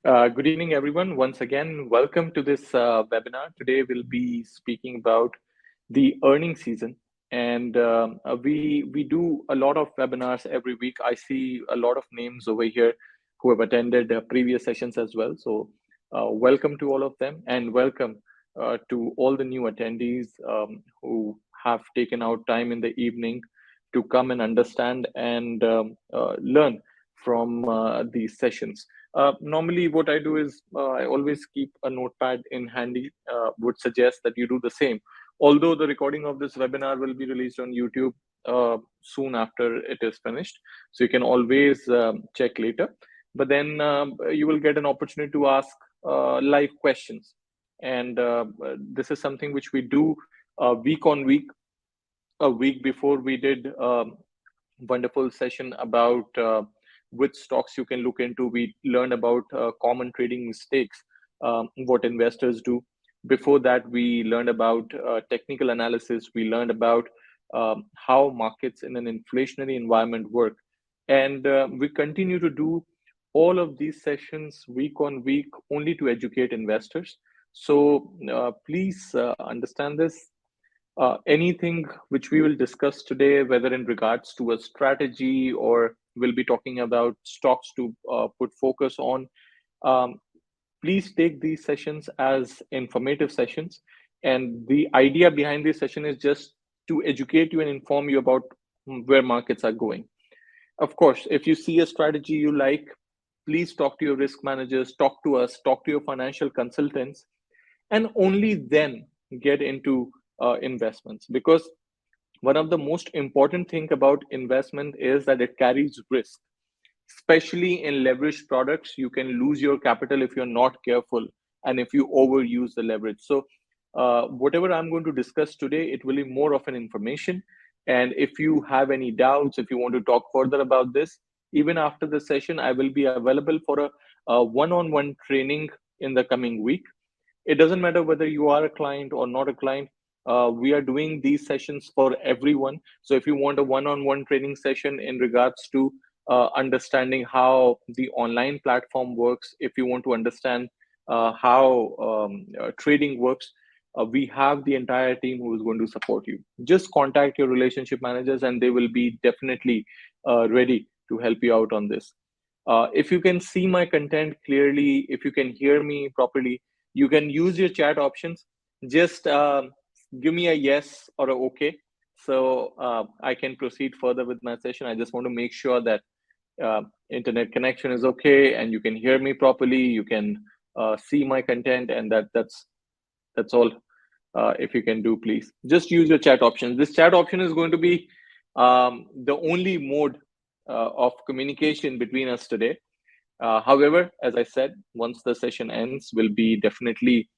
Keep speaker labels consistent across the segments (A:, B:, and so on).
A: Good evening, everyone. Once again, welcome to this webinar. Today, we'll be speaking about the earning season, and we do a lot of webinars every week. I see a lot of names over here who have attended previous sessions as well. So, welcome to all of them, and welcome to all the new attendees who have taken out time in the evening to come and understand and learn from these sessions. Normally, what I do is I always keep a notepad in handy. Would suggest that you do the same. Although the recording of this webinar will be released on YouTube soon after it is finished, so you can always check later. But then you will get an opportunity to ask live questions, and this is something which we do week on week. A week before we did wonderful session about which stocks you can look into. We learned about common trading mistakes, what investors do. Before that, we learned about technical analysis. We learned about how markets in an inflationary environment work. And we continue to do all of these sessions week on week only to educate investors. So please understand this. Anything which we will discuss today, whether in regards to a strategy or we'll be talking about stocks to put focus on, um, please take these sessions as informative sessions. And the idea behind this session is just to educate you and inform you about where markets are going. Of course, if you see a strategy you like, please talk to your risk managers, talk to us, talk to your financial consultants, and only then get into investments, because one of the most important thing about investment is that it carries risk, especially in leveraged products. You can lose your capital if you're not careful and if you overuse the leverage. So whatever I'm going to discuss today, it will be more of an information. And if you have any doubts, if you want to talk further about this, even after the session, I will be available for a one-on-one training in the coming week. It doesn't matter whether you are a client or not a client. We are doing these sessions for everyone. So if you want a one-on-one training session in regards to understanding how the online platform works, if you want to understand how trading works, we have the entire team who is going to support you. Just contact your relationship managers and they will be definitely ready to help you out on this. If you can see my content clearly, if you can hear me properly, you can use your chat options. Just give me a yes or a okay, so I can proceed further with my session. I just want to make sure that internet connection is okay and you can hear me properly. You can see my content, and that's all. If you can do, please just use your chat options. This chat option is going to be the only mode of communication between us today. However, as I said, once the session ends, we'll be definitely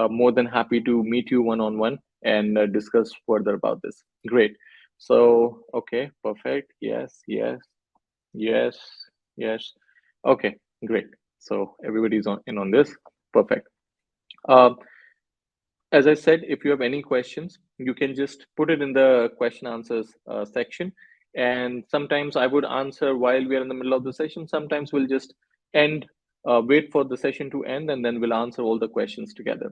A: more than happy to meet you one-on-one and discuss further about this. Great. So, okay, perfect. Yes, yes, yes, yes. Okay, great. So everybody's in on this. Perfect. Um, as I said, if you have any questions, you can just put it in the question answers section. And sometimes I would answer while we are in the middle of the session. Sometimes we'll just end, wait for the session to end, and then we'll answer all the questions together.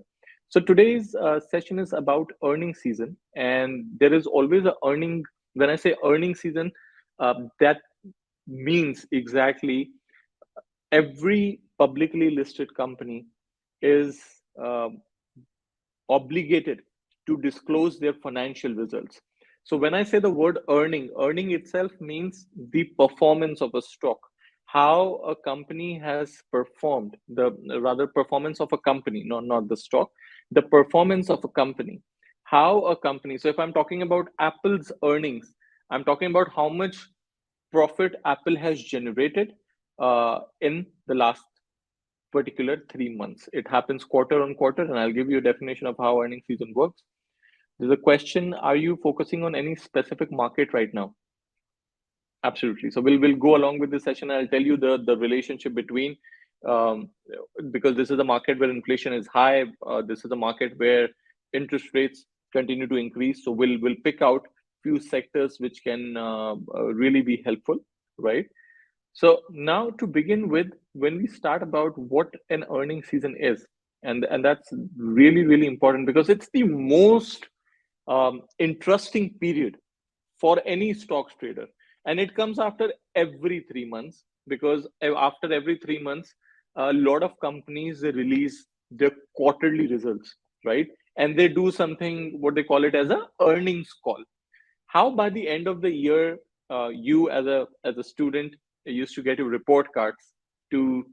A: So today's session is about earning season, and there is always a earning. When I say earning season, that means exactly every publicly listed company is uh, obligated to disclose their financial results. So when I say the word earning, earning itself means the performance of a stock, how a company has performed, the rather performance of a company, not the stock, the performance of a company, how a company. So if I'm talking about Apple's earnings, I'm talking about how much profit Apple has generated in the last particular 3 months. It happens quarter on quarter, and I'll give you a definition of how earning season works. There's a question: are you focusing on any specific market right now? Absolutely. So we'll go along with this session. I'll tell you the relationship between, um, because this is a market where inflation is high. This is a market where interest rates continue to increase. So we'll pick out few sectors which can really be helpful, right? So now to begin with, when we start about what an earning season is, and that's really really important because it's the most interesting period for any stocks trader, and it comes after every 3 months because after every 3 months a lot of companies they release their quarterly results, right? And they do something what they call it as a earnings call. How by the end of the year you as a student used to get your report cards to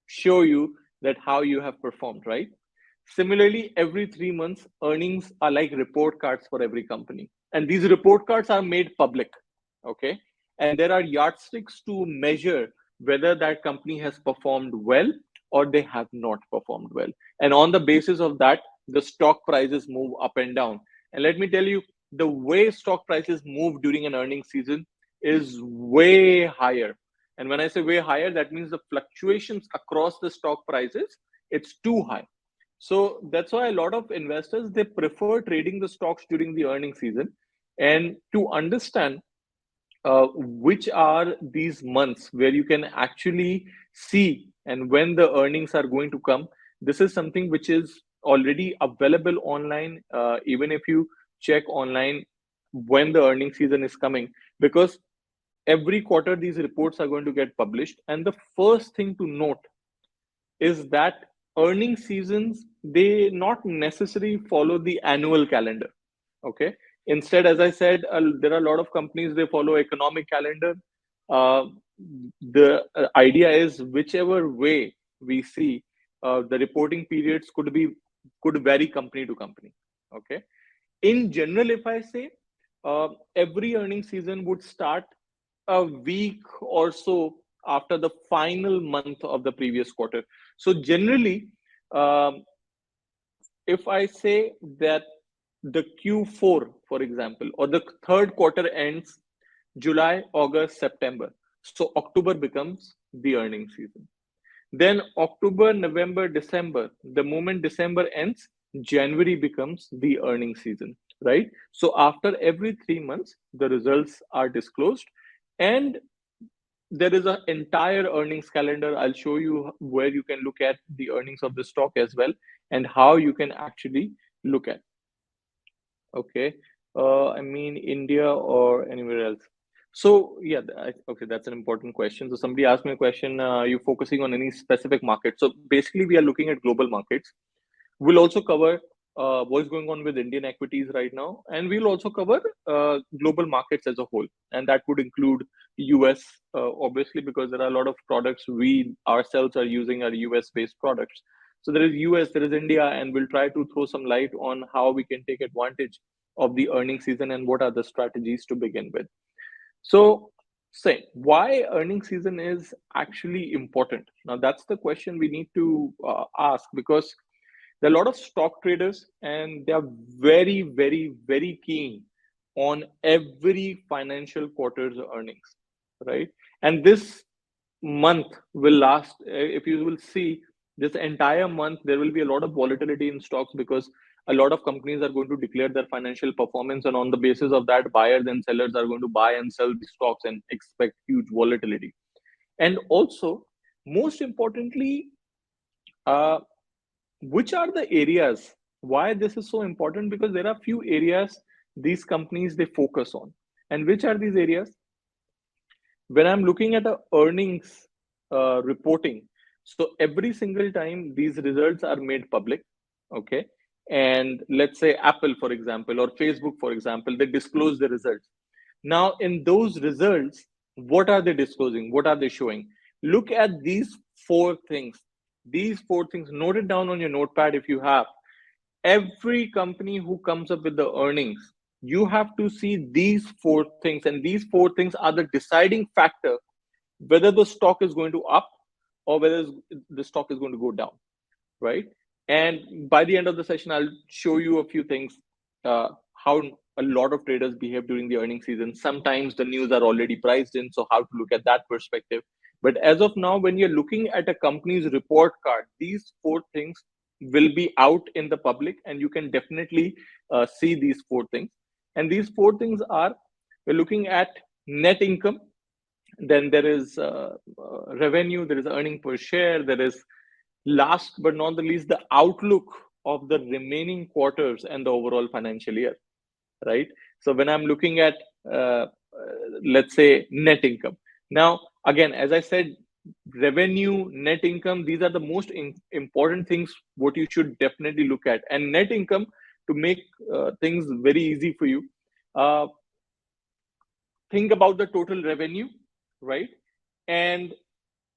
A: show you that how you have performed, right? Similarly, every 3 months earnings are like report cards for every company, and these report cards are made public. Okay, and there are yardsticks to measure whether that company has performed well or they have not performed well, and on the basis of that the stock prices move up and down. And let me tell you, the way stock prices move during an earnings season is way higher. And when I say way higher, that means the fluctuations across the stock prices, it's too high. So that's why a lot of investors they prefer trading the stocks during the earning season. And to understand which are these months where you can actually see and when the earnings are going to come, this is something which is already available online. Even if you check online when the earning season is coming, because every quarter these reports are going to get published. And the first thing to note is that earning seasons they not necessarily follow the annual calendar. Okay, instead, as I said, there are a lot of companies they follow economic calendar. uh, the idea is whichever way we see, the reporting periods could vary company to company. Okay, in general, if I say, every earning season would start a week or so after the final month of the previous quarter. So generally, um, if I say that the Q4, for example, or the third quarter ends July, August, September. So October becomes the earning season. Then October, November, December. The moment December ends, January becomes the earning season, right? So after every 3 months, the results are disclosed, and there is an entire earnings calendar. I'll show you where you can look at the earnings of the stock as well, and how you can actually look at. Okay. I mean, India or anywhere else. So yeah, okay, that's an important question. So somebody asked me a question, are you focusing on any specific market? So basically, we are looking at global markets. We'll also cover what's going on with Indian equities right now, and we'll also cover global markets as a whole, and that would include US, obviously, because there are a lot of products we ourselves are using are US based products. So there is US, there is India, and we'll try to throw some light on how we can take advantage of the earning season and what are the strategies to begin with. So, say why earning season is actually important. Now, that's the question we need to ask, because there are a lot of stock traders and they are very, very, very keen on every financial quarter's earnings, right? And this month will last. If you will see this entire month, there will be a lot of volatility in stocks because a lot of companies are going to declare their financial performance, and on the basis of that, buyers and sellers are going to buy and sell the stocks and expect huge volatility. And also, most importantly, uh, which are the areas why this is so important? Because there are few areas these companies they focus on. And which are these areas? When I'm looking at the earnings reporting, so every single time these results are made public, okay, and let's say Apple, for example, or Facebook, for example, they disclose the results. Now, in those results, what are they disclosing? What are they showing? Look at these four things. These four things, note it down on your notepad if you have. Every company who comes up with the earnings, you have to see these four things, and these four things are the deciding factor whether the stock is going to up or whether the stock is going to go down, right? And by the end of the session, I'll show you a few things, how a lot of traders behave during the earnings season. Sometimes the news are already priced in, so how to look at that perspective. But as of now, when you're looking at a company's report card, these four things will be out in the public, and you can definitely see these four things. And these four things are, we're looking at net income, Then there is revenue, there is earning per share, there is last but not the least the outlook of the remaining quarters and the overall financial year, right? So when I'm looking at let's say net income, now again, as I said, revenue, net income, these are the most important things what you should definitely look at. And net income, to make things very easy for you, uh, think about the total revenue, right? And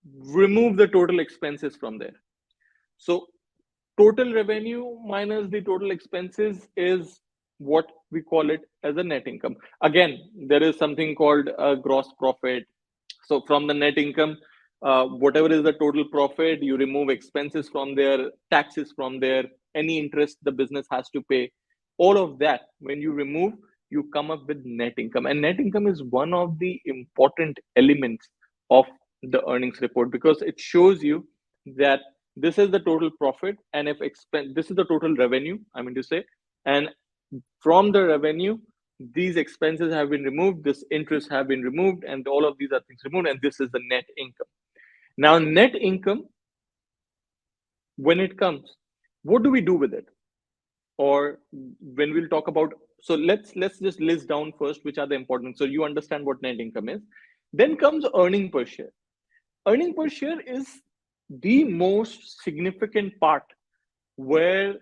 A: remove the total expenses from there. So total revenue minus the total expenses is what we call it as a net income. Again, there is something called a gross profit. So from the net income, whatever is the total profit, you remove expenses from there, taxes from there, any interest the business has to pay, all of that. When you remove, you come up with net income, and net income is one of the important elements of the earnings report because it shows you that this is the total profit, and if expense, this is the total revenue, I mean to say, and from the revenue, these expenses have been removed, this interest have been removed, and all of these are things removed, and this is the net income. Now, net income, when it comes, what do we do with it? Or when we'll talk about, so let's just list down first which are the important, so you understand what net income is. Then comes earning per share. Earning per share is the most significant part where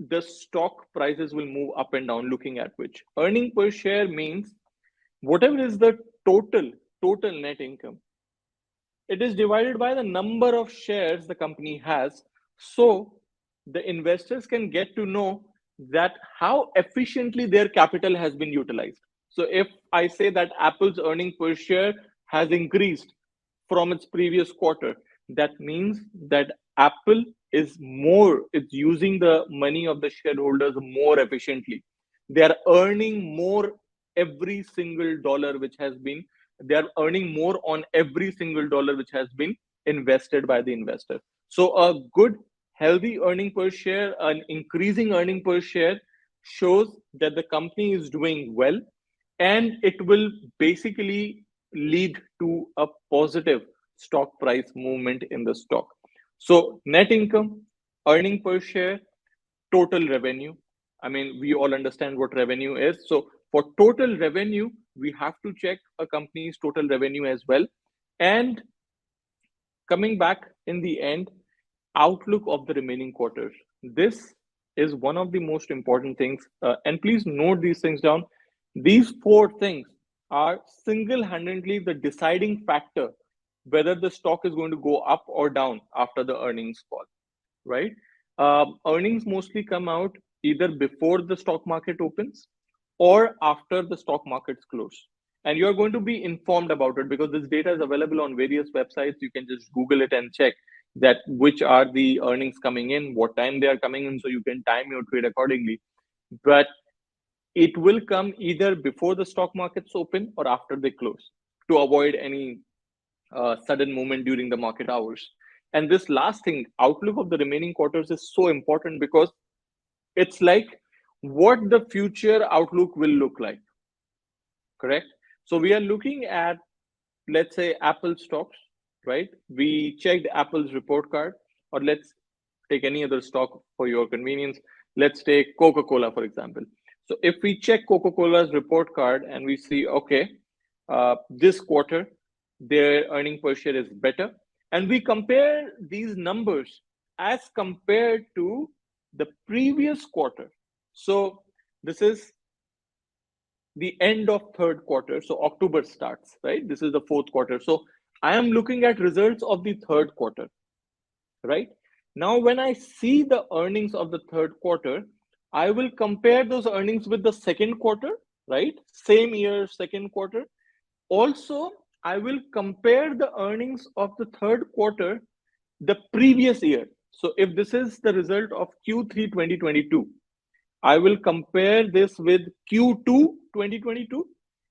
A: the stock prices will move up and down, looking at which earning per share means whatever is the total net income, it is divided by the number of shares the company has, so the investors can get to know that how efficiently their capital has been utilized. So if I say that Apple's earning per share has increased from its previous quarter, that means that Apple is more, it's using the money of the shareholders more efficiently. They are earning more every single dollar which has been, they are earning more on every single dollar which has been invested by the investor. So a good healthy earning per share, an increasing earning per share shows that the company is doing well, and it will basically lead to a positive stock price movement in the stock. So net income, earning per share, total revenue. I mean, we all understand what revenue is. So for total revenue, we have to check a company's total revenue as well. And coming back in the end, outlook of the remaining quarters. This is one of the most important things. And please note these things down. These four things are single handedly the deciding factor whether the stock is going to go up or down after the earnings call, right? Earnings mostly come out either before the stock market opens or after the stock markets close. And you're going to be informed about it because this data is available on various websites. You can just Google it and check that which are the earnings coming in, what time they are coming in, so you can time your trade accordingly. But it will come either before the stock markets open or after they close to avoid any sudden movement during the market hours. And this last thing, outlook of the remaining quarters, is so important because it's like what the future outlook will look like, correct? So we are looking at, let's say, Apple stocks, right? We checked Apple's report card, or let's take any other stock for your convenience. Let's take Coca-Cola, for example. So if we check Coca-Cola's report card and we see, okay, this quarter, their earning per share is better, and we compare these numbers as compared to the previous quarter. So this is the end of third quarter. So October starts, right? This is the fourth quarter. So I am looking at results of the third quarter, right? Now, when I see the earnings of the third quarter, I will compare those earnings with the second quarter, right? Same year, second quarter. Also, I will compare the earnings of the third quarter the previous year. So if this is the result of Q3 2022, I will compare this with Q2 2022,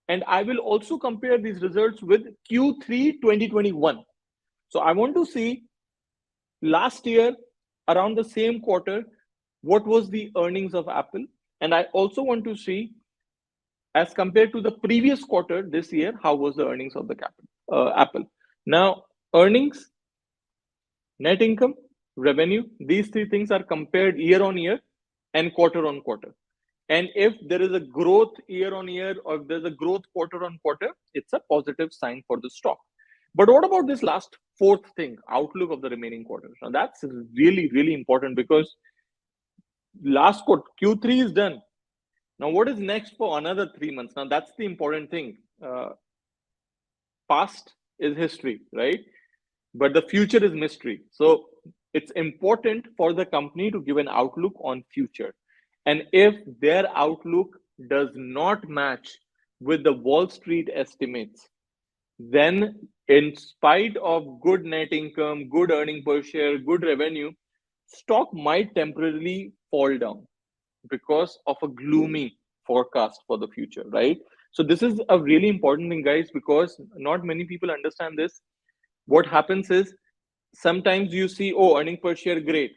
A: and I will also compare these results with Q3 2021. So I want to see last year around the same quarter what was the earnings of Apple, and I also want to see as compared to the previous quarter this year, how was the earnings of the Apple? Now, earnings, net income, revenue, these three things are compared year on year and quarter on quarter. And if there is a growth year on year or if there's a growth quarter on quarter, it's a positive sign for the stock. But what about this last fourth thing, outlook of the remaining quarters? Now that's really, really important because last quarter, Q3 is done. Now, what is next for another 3 months? Now, that's the important thing. Past is history, right? But the future is mystery. So it's important for the company to give an outlook on future. And if their outlook does not match with the Wall Street estimates, then in spite of good net income, good earning per share, good revenue, stock might temporarily fall down because of a gloomy forecast for the future, right? So this is a really important thing, guys, because not many people understand this. What happens is sometimes you see, oh, earning per share great,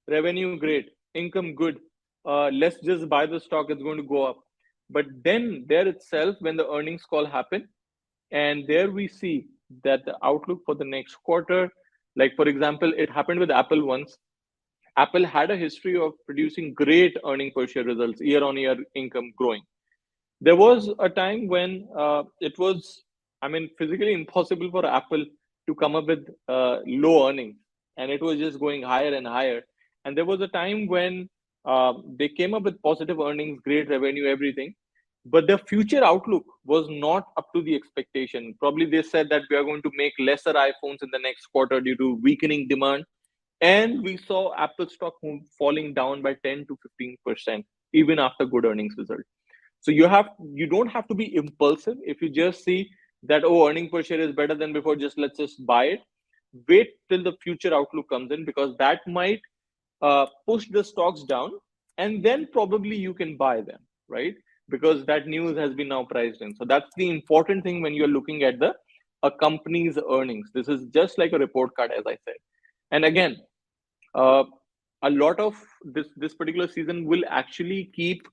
A: revenue great, income good. Let's just buy the stock; it's going to go up. But then there itself, when the earnings call happen, and there we see that the outlook for the next quarter, like for example, it happened with Apple once. Apple had a history of producing great earning per share results, year on year income growing. There was a time when it was, I mean, physically impossible for Apple to come up with low earnings, and it was just going higher and higher. And there was a time when they came up with positive earnings, great revenue, everything, but their future outlook was not up to the expectation. Probably they said that we are going to make lesser iPhones in the next quarter due to weakening demand, and we saw Apple stock falling down by 10 to 15% even after good earnings result. So you don't have to be impulsive. If you just see that, oh, earning per share is better than before, just let's just buy it. Wait till the future outlook comes in, because that might push the stocks down, and then probably you can buy them, right? Because that news has been now priced in. So that's the important thing when you're looking at a company's earnings. This is just like a report card, as I said. And again, a lot of this particular season will actually keep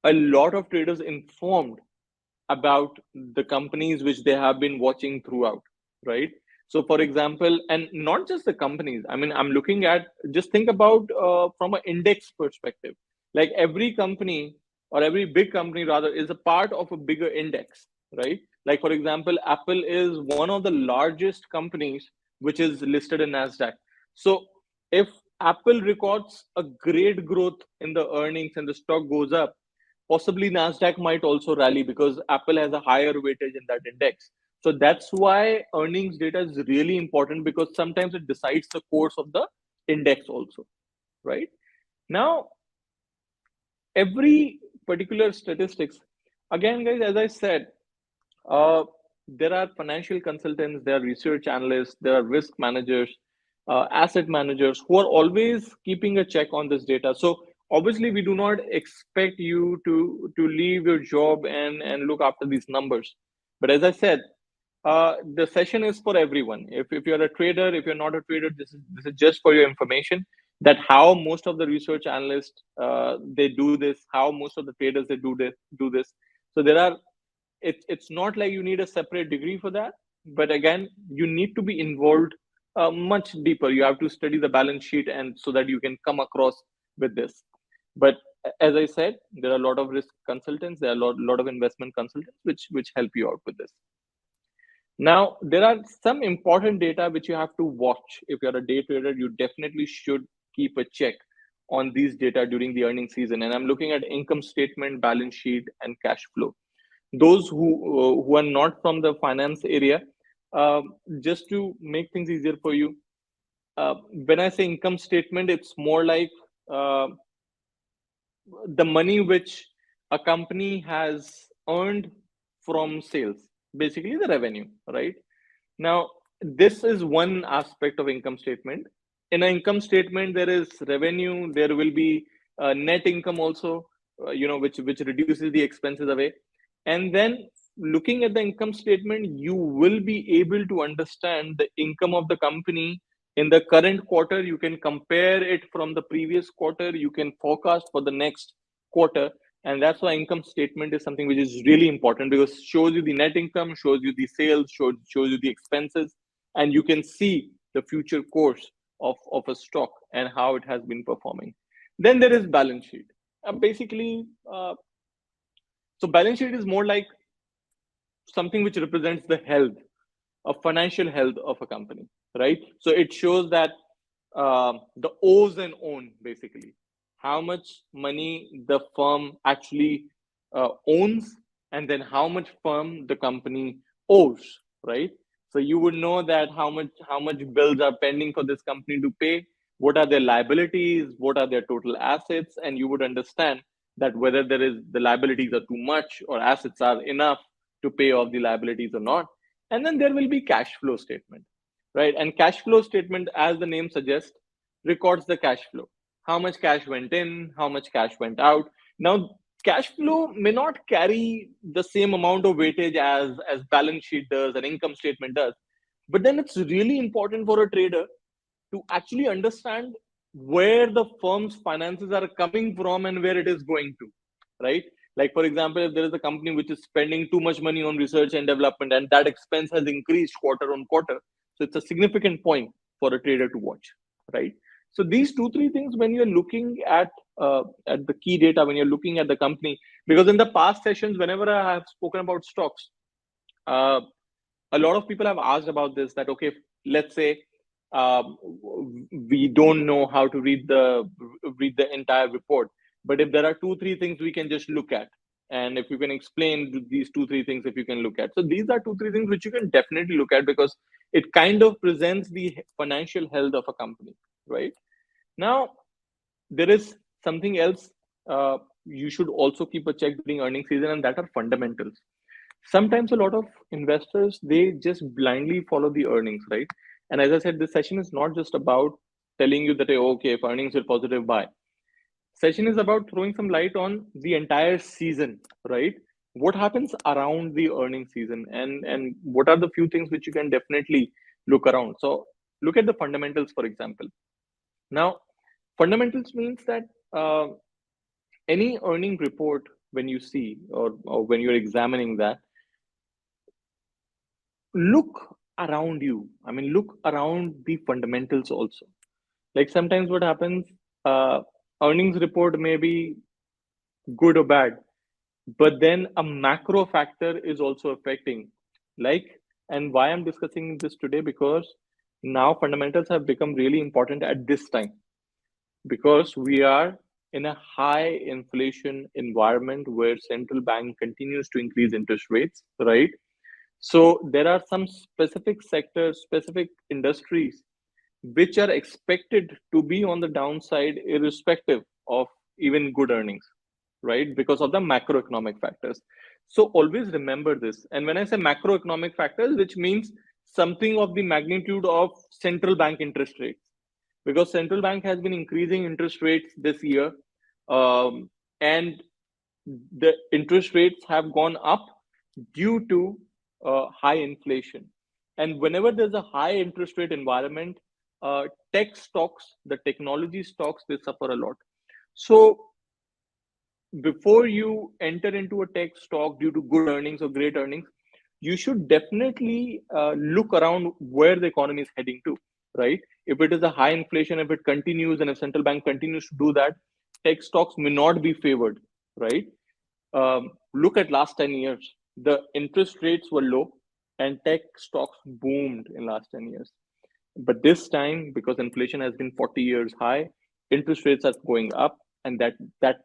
A: a lot of traders informed about the companies which they have been watching throughout, right? So for example, and not just the companies, I mean, I'm looking at, just think about from an index perspective. Like every company, or every big company rather, is a part of a bigger index, right? Like for example, Apple is one of the largest companies which is listed in NASDAQ. So if Apple records a great growth in the earnings and the stock goes up, possibly NASDAQ might also rally because Apple has a higher weightage in that index. So that's why earnings data is really important, because sometimes it decides the course of the index also, right? Now, every particular statistics, again, guys, as I said, there are financial consultants, there are research analysts, there are risk managers, asset managers who are always keeping a check on this data. So obviously we do not expect you to leave your job and look after these numbers. But as I said, the session is for everyone. If you're a trader, if you're not a trader, this is just for your information, that how most of the research analysts they do this, how most of the traders they do this. So there are, it's not like you need a separate degree for that, but again, you need to be involved much deeper. You have to study the balance sheet, and so that you can come across with this. But as I said, there are a lot of risk consultants, there are a lot of investment consultants which help you out with this. Now, there are some important data which you have to watch. If you're a day trader, you definitely should keep a check on these data during the earnings season. And I'm looking at income statement, balance sheet, and cash flow. Those who are not from the finance area, just to make things easier for you, when I say income statement, it's more like the money which a company has earned from sales, basically the revenue, right? Now, this is one aspect of income statement. In an income statement, there is revenue, there will be net income also, which reduces the expenses away. And then looking at the income statement, you will be able to understand the income of the company in the current quarter. You can compare it from the previous quarter, you can forecast for the next quarter. And that's why income statement is something which is really important, because it shows you the net income, shows you the sales, shows you the expenses, and you can see the future course of a stock and how it has been performing. Then there is balance sheet. Basically, so balance sheet is more like something which represents the health of financial health of a company, right? So it shows that the O's and own, basically, how much money the firm actually owns, and then how much firm the company owes, right? So you would know that how much bills are pending for this company to pay, what are their liabilities, what are their total assets, and you would understand that whether the liabilities are too much or assets are enough to pay off the liabilities or not. And then there will be cash flow statement, right? And cash flow statement, as the name suggests, records the cash flow. How much cash went in, how much cash went out. Now, cash flow may not carry the same amount of weightage as balance sheet does and income statement does, but then it's really important for a trader to actually understand where the firm's finances are coming from and where it is going to, right? Like, for example, if there is a company which is spending too much money on research and development, and that expense has increased quarter on quarter, so it's a significant point for a trader to watch, right? So these two, three things when you're looking at the key data, when you're looking at the company, because in the past sessions, whenever I have spoken about stocks, uh, a lot of people have asked about this, that okay, let's say um, we don't know how to read the entire report, but if there are two three things we can just look at, and if you can explain these two three things, if you can look at, so these are two three things which you can definitely look at, because it kind of presents the financial health of a company, right? Now, there is something else you should also keep a check during earning season, and that are fundamentals. Sometimes a lot of investors, they just blindly follow the earnings, right? And as I said, this session is not just about telling you that, hey, okay, if earnings are positive, buy. Session is about throwing some light on the entire season, right? What happens around the earning season, and what are the few things which you can definitely look around. So look at the fundamentals, for example. Now, fundamentals means that any earning report, when you see, or when you're examining that, look around you. I mean, look around the fundamentals also. Like, sometimes what happens, uh, earnings report may be good or bad, but then a macro factor is also affecting. Like, and why I'm discussing this today, because now fundamentals have become really important at this time, because we are in a high inflation environment where central bank continues to increase interest rates, right? So there are some specific sectors, specific industries which are expected to be on the downside, irrespective of even good earnings, right? Because of the macroeconomic factors. So always remember this. And when I say macroeconomic factors, which means something of the magnitude of central bank interest rates, because central bank has been increasing interest rates this year, and the interest rates have gone up due to high inflation. And whenever there's a high interest rate environment, tech stocks, the technology stocks, they suffer a lot. So before you enter into a tech stock due to good earnings or great earnings, you should definitely look around where the economy is heading to, right? If it is a high inflation, if it continues, and if central bank continues to do that, tech stocks may not be favored, right? Look at last 10 years. The interest rates were low and tech stocks boomed in last 10 years. But this time, because inflation has been 40 years high, interest rates are going up, and that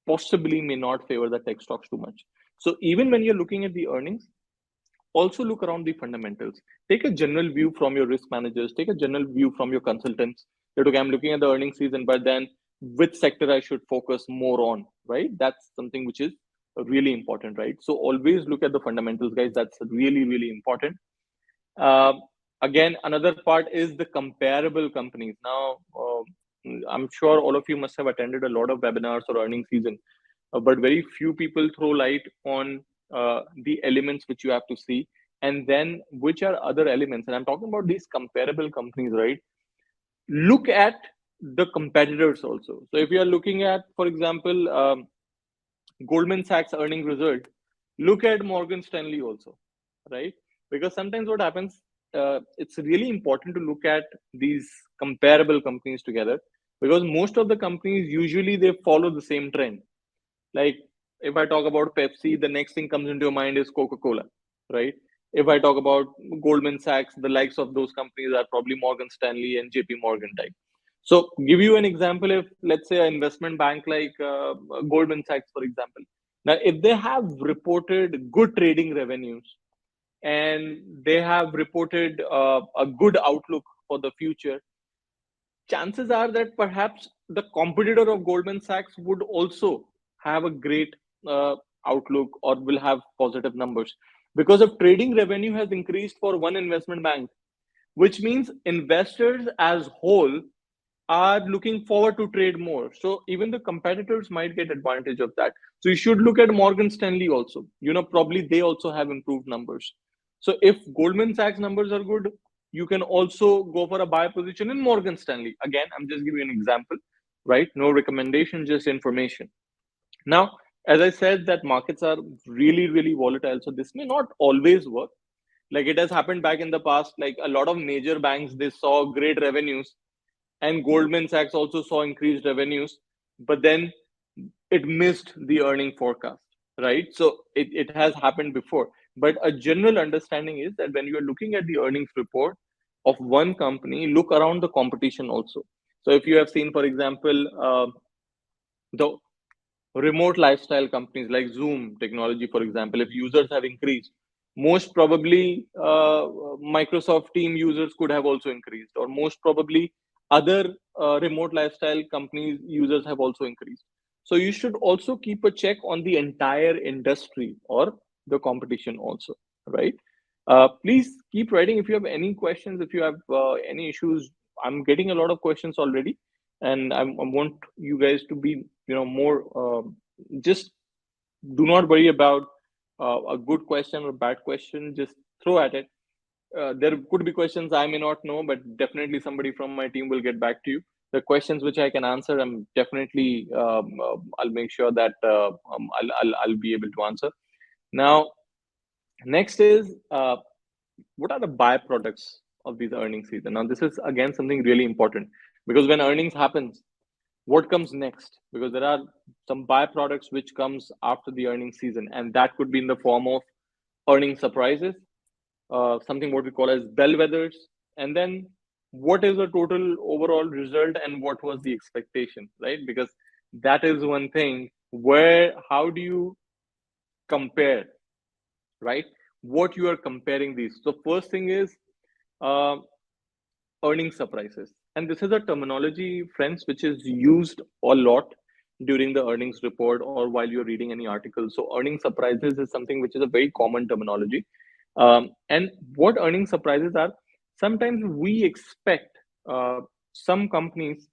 A: possibly may not favor the tech stocks too much. So even when you're looking at the earnings, also look around the fundamentals. Take a general view from your risk managers, take a general view from your consultants, that okay, I'm looking at the earnings season, but then which sector I should focus more on, right? That's something which is really important, right? So always look at the fundamentals, guys. That's really, really important. uh, Again, another part is the comparable companies. Now, I'm sure all of you must have attended a lot of webinars or earnings season, but very few people throw light on the elements which you have to see, and then which are other elements. And I'm talking about these comparable companies, right? Look at the competitors also. So if you are looking at, for example, Goldman Sachs earning result, look at Morgan Stanley also, right? Because sometimes what happens, it's really important to look at these comparable companies together, because most of the companies usually they follow the same trend. Like if I talk about Pepsi, the next thing comes into your mind is Coca-Cola, right? If I talk about Goldman Sachs, the likes of those companies are probably Morgan Stanley and JP Morgan type. So give you an example, if let's say an investment bank like Goldman Sachs, for example. Now, if they have reported good trading revenues and they have reported a good outlook for the future, chances are that perhaps the competitor of Goldman Sachs would also have a great outlook or will have positive numbers. Because if trading revenue has increased for one investment bank, which means investors as whole are looking forward to trade more. So even the competitors might get advantage of that. So you should look at Morgan Stanley also. Probably they also have improved numbers. So if Goldman Sachs numbers are good, you can also go for a buy position in Morgan Stanley. Again, I'm just giving you an example, right? No recommendation, just information. Now, as I said, that markets are really, really volatile. So this may not always work. Like it has happened back in the past, like a lot of major banks, they saw great revenues, and Goldman Sachs also saw increased revenues, but then it missed the earning forecast, right? So it has happened before. But a general understanding is that when you are looking at the earnings report of one company, look around the competition also. So if you have seen, for example, the remote lifestyle companies like Zoom technology, for example, if users have increased, most probably Microsoft Team users could have also increased, or most probably other remote lifestyle companies users have also increased. So you should also keep a check on the entire industry or the competition also, right? Please keep writing if you have any questions, if you have any issues. I'm getting a lot of questions already, and I want you guys to be more just do not worry about a good question or bad question, just throw at it. There could be questions I may not know, but definitely somebody from my team will get back to you. The questions which I can answer, I'm definitely I'll make sure that I'll be able to answer. Now, next is what are the byproducts of these earnings season? Now, this is again something really important, because when earnings happens, what comes next? Because there are some byproducts which comes after the earnings season, and that could be in the form of earning surprises, something what we call as bellwethers, and then what is the total overall result and what was the expectation, right? Because that is one thing where how do you compare, right? What you are comparing these. So first thing is uh, earning surprises. And this is a terminology, friends, which is used a lot during the earnings report or while you're reading any article. So, earning surprises is something which is a very common terminology. And what earning surprises are, sometimes we expect some companies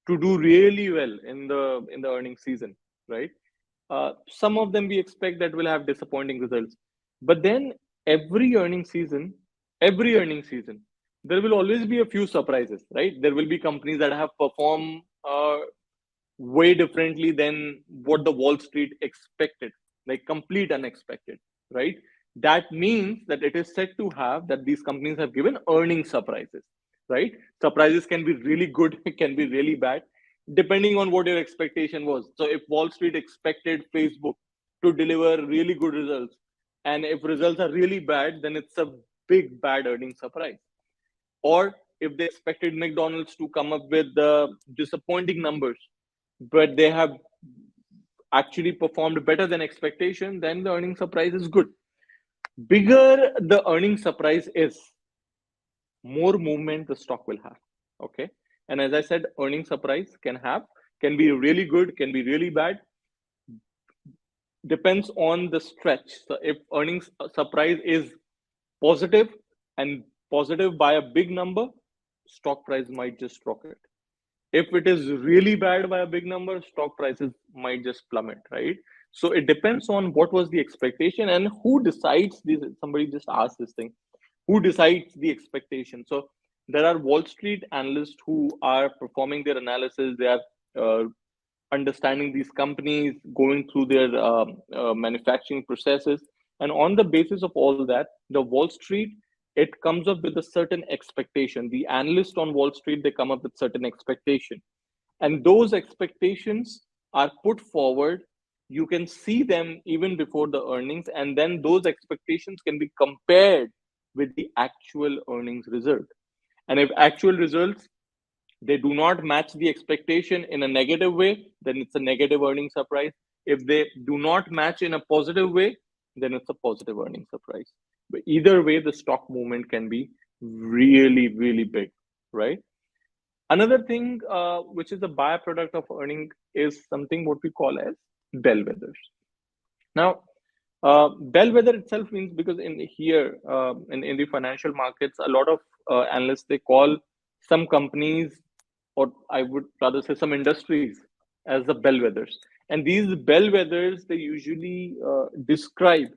A: to do really well in the earnings season, right? Some of them we expect that will have disappointing results, but then every earning season, every earning season, there will always be a few surprises, right? There will be companies that have performed way differently than what the Wall Street expected, like complete unexpected, right? That means that it is said to have that these companies have given earning surprises, right? Surprises can be really good, it can be really bad, depending on what your expectation was. So if Wall Street expected Facebook to deliver really good results, and if results are really bad, then it's a big bad earning surprise. Or if they expected McDonald's to come up with disappointing numbers, but they have actually performed better than expectation, then the earning surprise is good. Bigger the earning surprise is, more movement the stock will have. Okay. And as I said, earning surprise can be really good, can be really bad, depends on the stretch. So if earnings surprise is positive and positive by a big number, stock price might just rocket. If it is really bad by a big number, stock prices might just plummet, right? So it depends on what was the expectation and who decides this. Somebody just asked this thing, who decides the expectation? So there are Wall Street analysts who are performing their analysis. They are understanding these companies, going through their manufacturing processes. And on the basis of all that, the Wall Street, it comes up with a certain expectation. The analysts on Wall Street, they come up with certain expectation. And those expectations are put forward. You can see them even before the earnings, and then those expectations can be compared with the actual earnings result. And if actual results, they do not match the expectation in a negative way, then it's a negative earning surprise. If they do not match in a positive way, then it's a positive earning surprise. But either way, the stock movement can be really, really big, right? Another thing, which is a byproduct of earning, is something what we call as bellwethers. Now, bellwether itself means, because in here, in the financial markets, a lot of analysts, they call some companies, or I would rather say some industries, as the bellwethers. And these bellwethers, they usually describe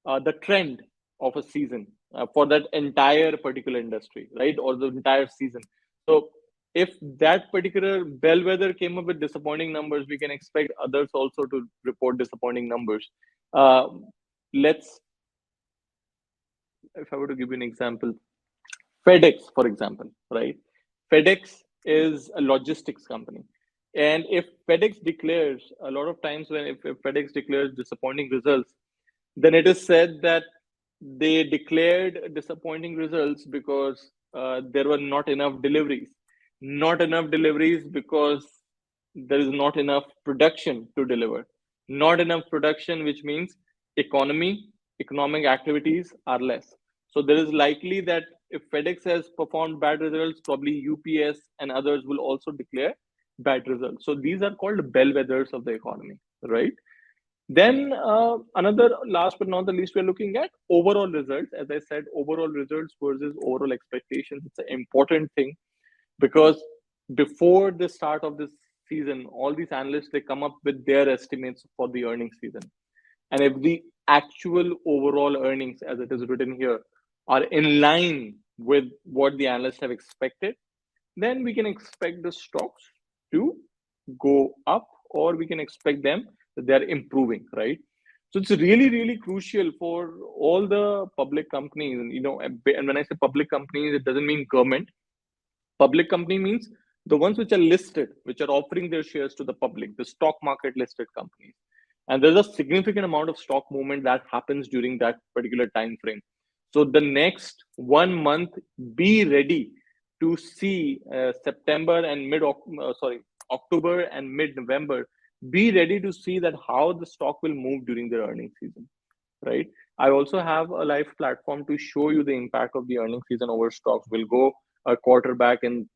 A: the trend of a season for that entire particular industry, right? Or the entire season. So if that particular bellwether came up with disappointing numbers, we can expect others also to report disappointing numbers. Uh, let's, if I were to give you an example, FedEx, for example, right? FedEx is a logistics company. And if FedEx declares, a lot of times when if FedEx declares disappointing results, then it is said that they declared disappointing results because there were not enough deliveries. Not enough deliveries because there is not enough production to deliver. Not enough production, which means economic activities are less. So there is likely that if FedEx has performed bad results, probably UPS and others will also declare bad results. So these are called bellwethers of the economy, right? Then another, last but not the least, we're looking at overall results. As I said, overall results versus overall expectations. It's an important thing because before the start of this season, all these analysts, they come up with their estimates for the earnings season. And if the actual overall earnings, as it is written here, are in line with what the analysts have expected, then we can expect the stocks to go up, or we can expect them that they're improving, right? So it's really, really crucial for all the public companies. And when I say public companies, it doesn't mean government. Public company means the ones which are listed, which are offering their shares to the public, the stock market listed companies. And there's a significant amount of stock movement that happens during that particular time frame. So the next 1 month, be ready to see September and October and mid-November. Be ready to see that how the stock will move during the earnings season, right? I also have a live platform to show you the impact of the earnings season over stocks. We'll go a quarter back and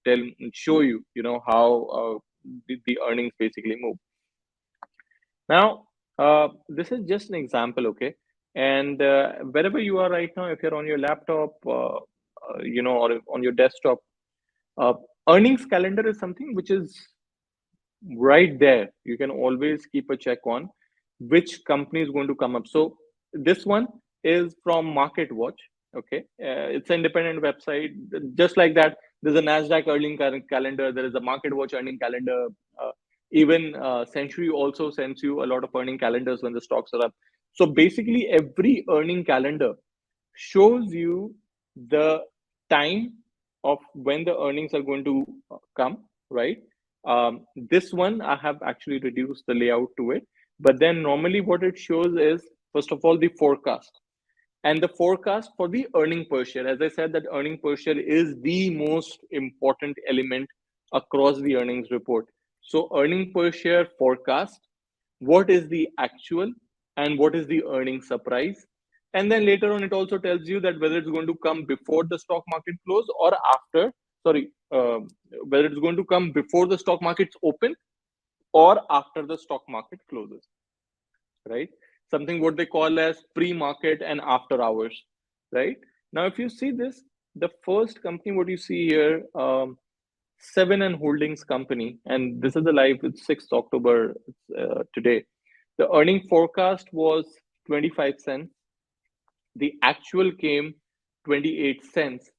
A: show you, how the earnings basically move. Now, this is just an example, okay? And wherever you are right now, if you're on your laptop, or on your desktop, uh, earnings calendar is something which is right there. You can always keep a check on which company is going to come up. So this one is from Market Watch. Okay, it's an independent website. Just like that, there's a Nasdaq earning calendar. There is a Market Watch earning calendar. Even Century also sends you a lot of earning calendars when the stocks are up. So basically, every earning calendar shows you the time of when the earnings are going to come, right? This one, I have actually reduced the layout to it. But then normally what it shows is, first of all, the forecast. And the forecast for the earning per share. As I said, that earning per share is the most important element across the earnings report. So earning per share forecast, what is the actual and what is the earning surprise. And then later on, it also tells you that whether it's going to come before the stock market close or after, whether it's going to come before the stock market's open or after the stock market closes, right? Something what they call as pre-market and after hours, right? Now, if you see this, the first company, what you see here, Seven and Holdings Company, and this is the live, it's 6th October today. The earning forecast was 25 cents. The actual came 28 cents.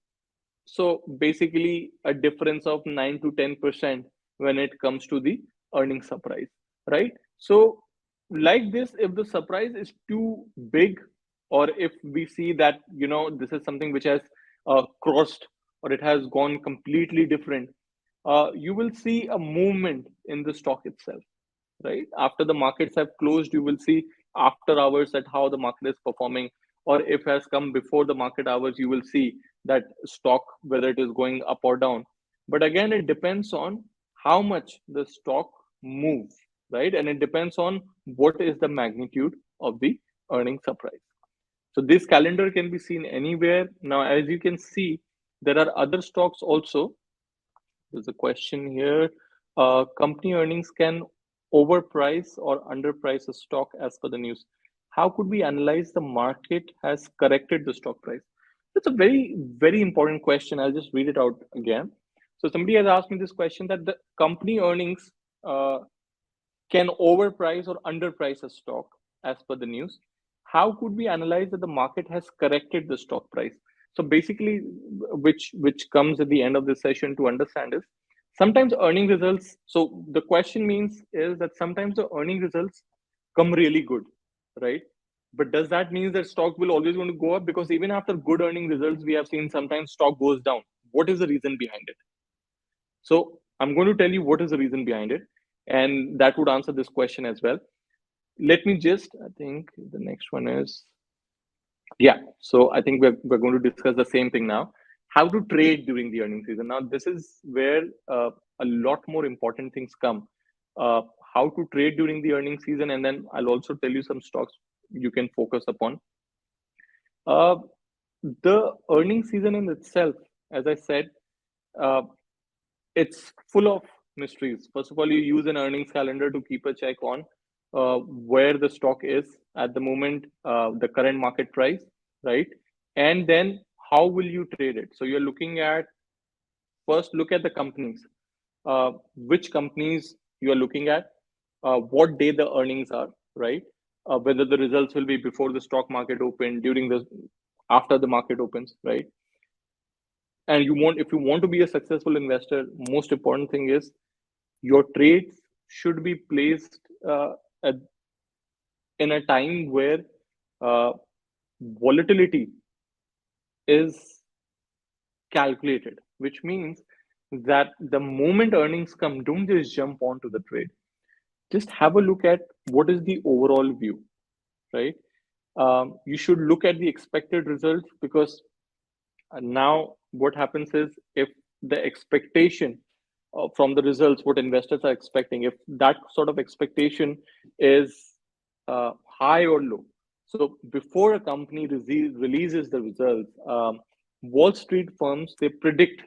A: So basically a difference of 9 to 10% when it comes to the earnings surprise, right? So like this, if the surprise is too big, or if we see that this is something which has crossed, or it has gone completely different, you will see a movement in the stock itself, right? After the markets have closed, you will see after hours that how the market is performing, or if has come before the market hours, you will see that stock, whether it is going up or down. But again, it depends on how much the stock moves, right? And it depends on what is the magnitude of the earning surprise. So this calendar can be seen anywhere. Now, as you can see, there are other stocks also. There's a question here. Company earnings can overprice or underprice a stock as per the news. How could we analyze the market has corrected the stock price? That's a very, very important question. I'll just read it out again. So somebody has asked me this question, that the company earnings uh, can overprice or underprice a stock as per the news. How could we analyze that the market has corrected the stock price? So basically, which comes at the end of the session to understand is sometimes earning results. So the question means is that sometimes the earning results come really good, right? But does that mean that stock will always going to go up? Because even after good earning results, we have seen sometimes stock goes down. What is the reason behind it? So I'm going to tell you what is the reason behind it, and that would answer this question as well. Let me just, I think the next one is, yeah. So I think we're going to discuss the same thing now. How to trade during the earnings season. Now, this is where a lot more important things come. Uh, how to trade during the earnings season, and then I'll also tell you some stocks you can focus upon. Uh, the earnings season in itself, as I said, uh, it's full of mysteries. First of all, you use an earnings calendar to keep a check on where the stock is at the moment, the current market price, right? And then how will you trade it? So you're looking at, first look at the companies, which companies you are looking at, what day the earnings are, right? Whether the results will be before the stock market open, during the, after the market opens, right? And you want, if you want to be a successful investor, most important thing is your trades should be placed at, in a time where uh, volatility is calculated, which means that the moment earnings come, don't just jump onto the trade. Just have a look at what is the overall view, right? You should look at the expected results, because now what happens is, if the expectation from the results, what investors are expecting, if that sort of expectation is high or low. So before a company releases the results, Wall Street firms, they predict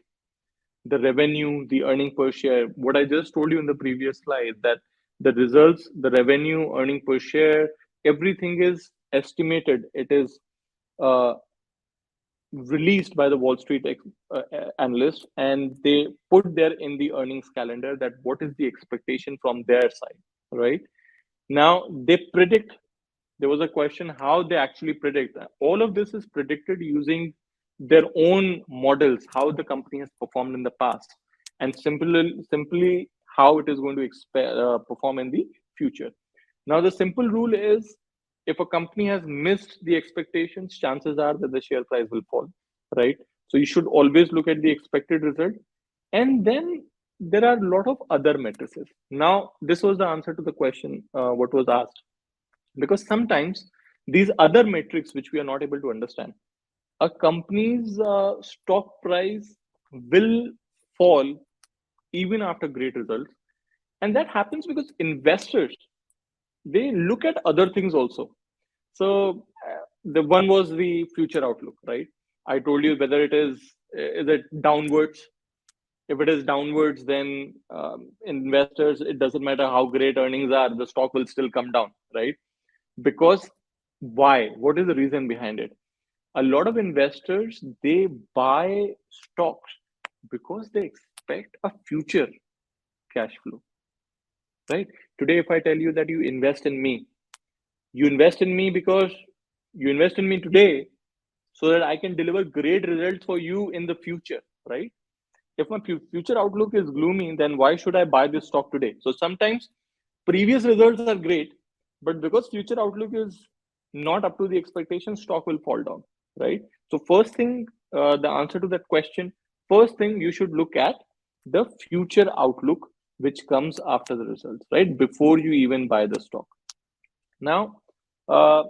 A: the revenue, the earning per share. What I just told you in the previous slide, that the results, the revenue, earning per share, everything is estimated. It is uh, released by the Wall Street analysts, and they put there in the earnings calendar that what is the expectation from their side, right? Now they predict. There was a question how they actually predict. All of this is predicted using their own models, how the company has performed in the past, and simply how it is going to perform in the future. Now, the simple rule is, if a company has missed the expectations, chances are that the share price will fall, right? So you should always look at the expected result. And then there are a lot of other matrices. Now, this was the answer to the question, what was asked. Because sometimes these other metrics, which we are not able to understand, a company's stock price will fall even after great results. And that happens because investors, they look at other things also. So the one was the future outlook, right? I told you whether is it downwards. If it is downwards, then investors, it doesn't matter how great earnings are, the stock will still come down, right? Because why? What is the reason behind it? A lot of investors, they buy stocks because they expect a future cash flow, right? Today, if I tell you that you invest in me, you invest in me because you invest in me today so that I can deliver great results for you in the future, right? if my future outlook is gloomy, then why should I buy this stock today? So sometimes previous results are great, but because future outlook is not up to the expectation, stock will fall down, right? So first thing, the answer to that question, first thing you should look at the future outlook, which comes after the results, right? Before you even buy the stock. Now, uh,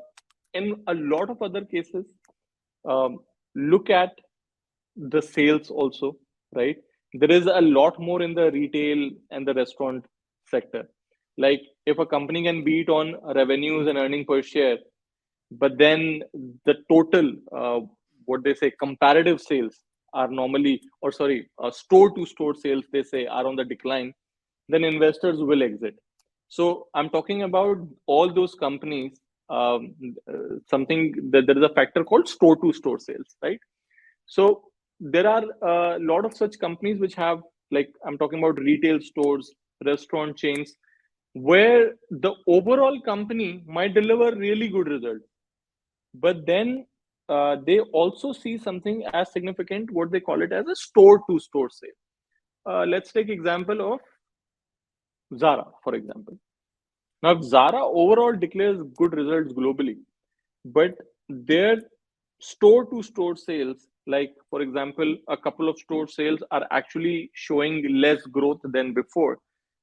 A: in a lot of other cases, look at the sales also, right? There is a lot more in the retail and the restaurant sector. Like if a company can beat on revenues and earning per share, but then the total, what they say, comparative sales are normally, or sorry, store to store sales, they say, are on the decline, then investors will exit. So I'm talking about all those companies, something that there is a factor called store to store sales, right? So there are a lot of such companies which have, like, I'm talking about retail stores, restaurant chains, where the overall company might deliver really good results, but then they also see something as significant, what they call it as a store to store sale. Let's take example of Zara, for example. Now, if Zara overall declares good results globally, but their store to store sales, like for example a couple of store sales are actually showing less growth than before,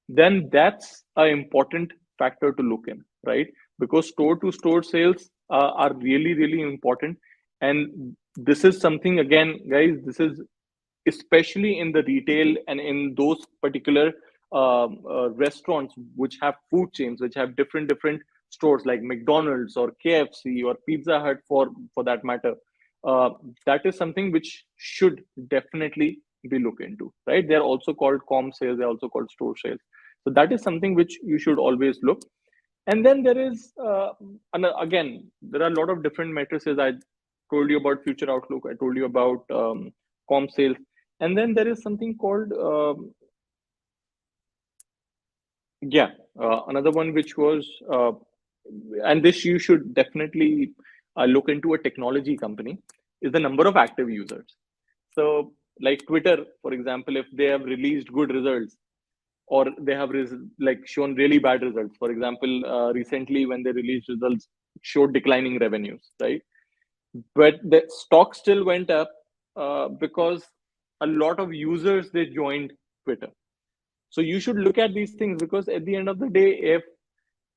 A: then that's an important factor to look in, right? Because store to store sales are really really important. And this is something, again guys, this is especially in the retail and in those particular restaurants which have food chains, which have different stores like McDonald's or KFC or Pizza Hut, for that matter. uh, that is something which should definitely be looked into, right? They're also called com sales, they're also called store sales. So that is something which you should always look. And then there is again, there are a lot of different matrices. I told you about future outlook, I told you about com sales, and then there is something called yeah, another one which was and this you should definitely look into, a technology company, is the number of active users. So like Twitter, for example, if they have released good results, or they have like shown really bad results, for example, recently when they released results, showed declining revenues, right? But the stock still went up because a lot of users, they joined Twitter. So you should look at these things, because at the end of the day, if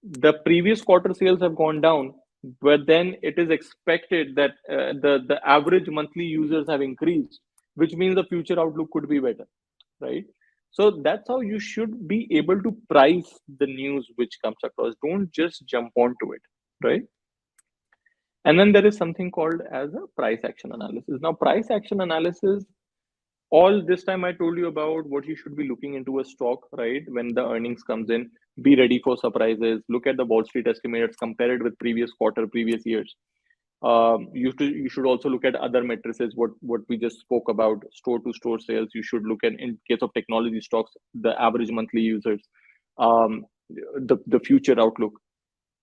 A: the previous quarter sales have gone down, but then it is expected that the average monthly users have increased, which means the future outlook could be better, right? So that's how you should be able to price the news which comes across. Don't just jump onto it, right? And then there is something called as a price action analysis. Now, price action analysis, all this time I told you about what you should be looking into a stock, right? When the earnings comes in, be ready for surprises, look at the Wall Street estimates, compare it with previous quarter, previous years. You should also look at other matrices, what we just spoke about, store to store sales. You should look at, in case of technology stocks, the average monthly users, um, the future outlook.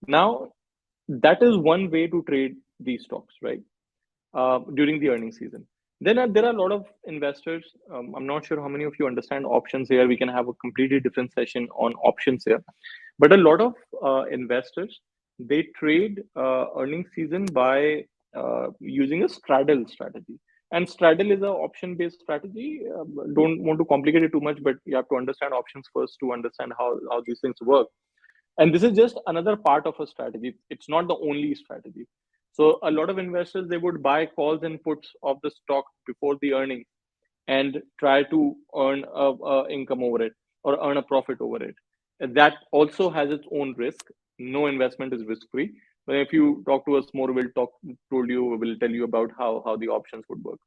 A: Now, that is one way to trade these stocks, right? During the earnings season. Then there are a lot of investors. I'm not sure how many of you understand options here. We can have a completely different session on options here. But a lot of investors, they trade earnings season by using a straddle strategy. And straddle is an option-based strategy. Don't want to complicate it too much, but you have to understand options first to understand how these things work. And this is just another part of a strategy. It's not the only strategy. So a lot of investors, they would buy calls and puts of the stock before the earnings and try to earn a income over it, or earn a profit over it. And that also has its own risk. No investment is risk free. But if you talk to us more, we'll tell you about how the options would work.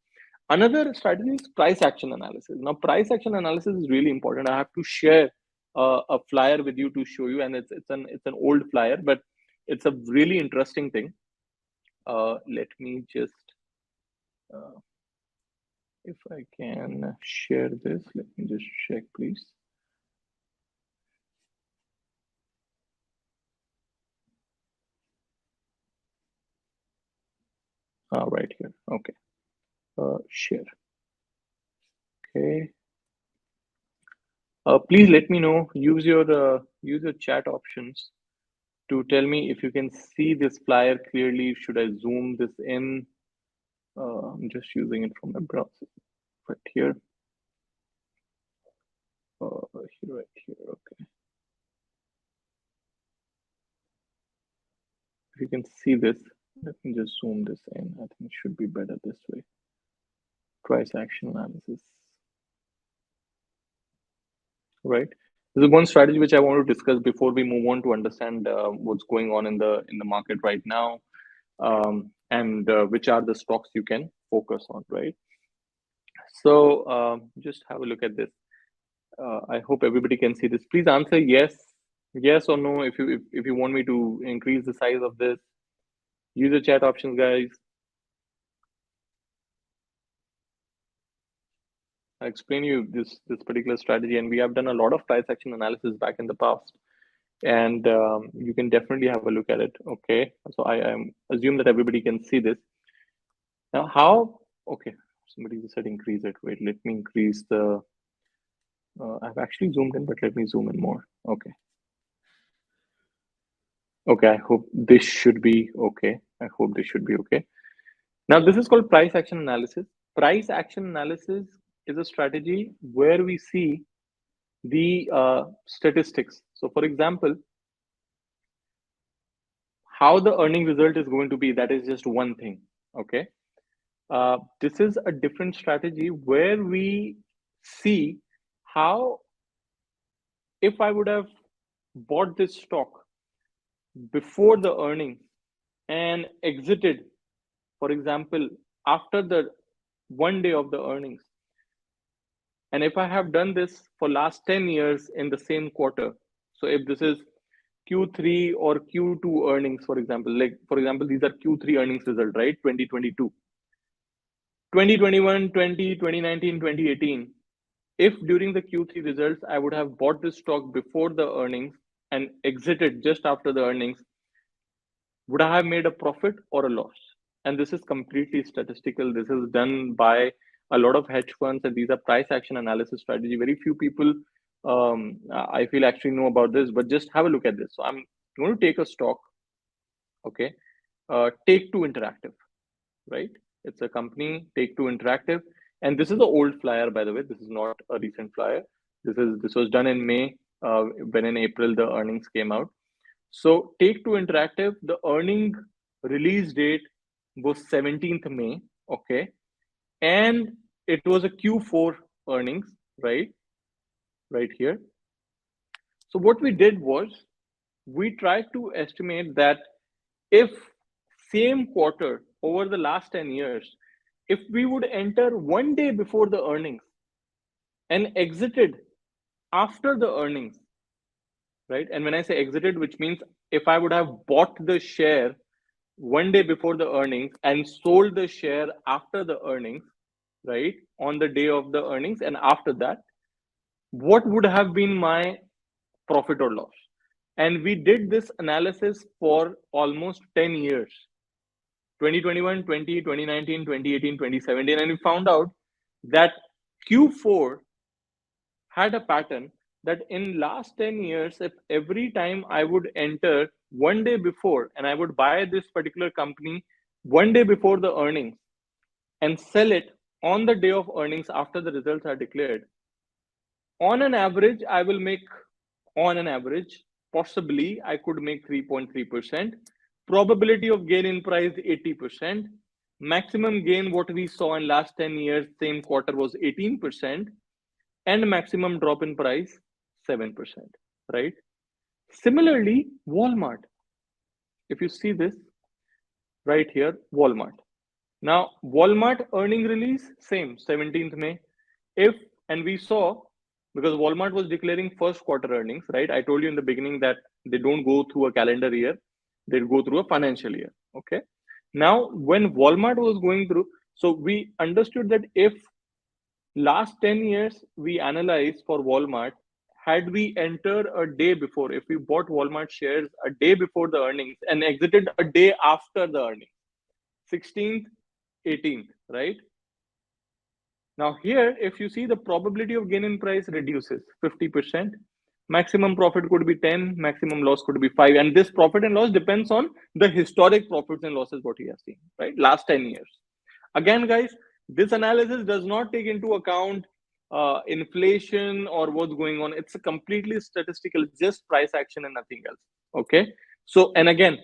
A: Another strategy is price action analysis. Now, price action analysis is really important. I have to share a flyer with you to show you, and it's an old flyer, but it's a really interesting thing. Let me just, uh, if I can share this, let me just check, please. Right here. Okay. Share. Okay. Please let me know. Use your chat options to tell me if you can see this flyer clearly. Should I zoom this in? I'm just using it from my browser right here. Right here. Okay. If you can see this, let me just zoom this in. I think it should be better this way. Price action analysis. Right. This is one strategy which I want to discuss before we move on to understand what's going on in the market right now, and which are the stocks you can focus on. Right. So just have a look at this. I hope everybody can see this. Please answer yes or no if you want me to increase the size of this. Use the chat options, guys. I explain you this particular strategy, and we have done a lot of price action analysis back in the past, and you can definitely have a look at it. Okay, so I assume that everybody can see this now. How? Okay, somebody just said increase it. Wait, let me increase the. I've actually zoomed in, but let me zoom in more. Okay. Okay, I hope this should be okay. I hope this should be okay. Now, this is called price action analysis. Price action analysis is a strategy where we see the statistics. So, for example, how the earning result is going to be, that is just one thing. Okay. This is a different strategy where we see how, if I would have bought this stock before the earnings and exited, for example, after the one day of the earnings, and if I have done this for last 10 years in the same quarter, so if this is Q3 or Q2 earnings, for example, like for example, these are Q3 earnings result, right? 2022, 2021, 2019, 2018. If during the Q3 results, I would have bought this stock before the earnings and exited just after the earnings, would I have made a profit or a loss? And this is completely statistical. This is done by a lot of hedge funds, and these are price action analysis strategy. Very few people, I feel, actually know about this, but just have a look at this. So I'm going to take a stock, okay? Take Two Interactive, right? It's a company, Take Two Interactive, and this is an old flyer, by the way. This is not a recent flyer. This was done in May, when in April the earnings came out. So Take Two Interactive, the earning release date was 17th May, okay, and it was a Q4 earnings, right here. So what we did was we tried to estimate that if same quarter over the last 10 years, if we would enter one day before the earnings and exited after the earnings, right? And when I say exited, which means if I would have bought the share one day before the earnings and sold the share after the earnings, right, on the day of the earnings, and after that, what would have been my profit or loss? And we did this analysis for almost 10 years, 2021, 2019, 2018, 2017, and we found out that Q4 had a pattern that in last 10 years, if every time I would enter one day before and I would buy this particular company one day before the earnings and sell it on the day of earnings after the results are declared, on an average, I will make, on an average, possibly I could make 3.3%. Probability of gain in price 80%. Maximum gain, what we saw in last 10 years, same quarter was 18%. And maximum drop in price 7%, right? Similarly, Walmart, if you see this right here, Walmart. Now, Walmart earning release, same, 17th May. If, and we saw, because Walmart was declaring first quarter earnings, right? I told you in the beginning that they don't go through a calendar year, they go through a financial year, okay? Now, when Walmart was going through, so we understood that if last 10 years we analyzed for Walmart, had we entered a day before, if we bought Walmart shares a day before the earnings and exited a day after the earnings, 16th, 18th, right? Now here, if you see, the probability of gain in price reduces 50%. Maximum profit could be 10, maximum loss could be 5. And this profit and loss depends on the historic profits and losses what you have seen, right? Last 10 years. Again, guys, this analysis does not take into account inflation or what's going on. It's a completely statistical, just price action and nothing else. Okay. So, and again,